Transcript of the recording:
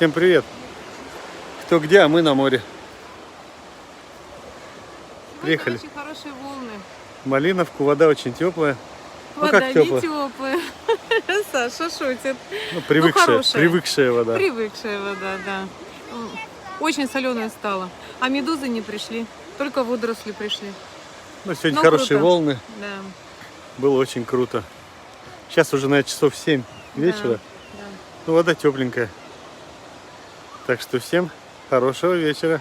Всем привет! Кто где, а мы на море. Приехали. Очень хорошие волны. Малиновку, вода очень теплая. Вода как не теплая? теплая. Саша шутит. Привыкшая, привыкшая вода. Привыкшая вода, да. Очень соленая стала. А медузы не пришли. Только водоросли пришли. Сегодня хорошие круто. волны. Да. Было очень круто. Сейчас уже, наверное, часов 7 вечера. Да. Вода тепленькая. Так что всем хорошего вечера.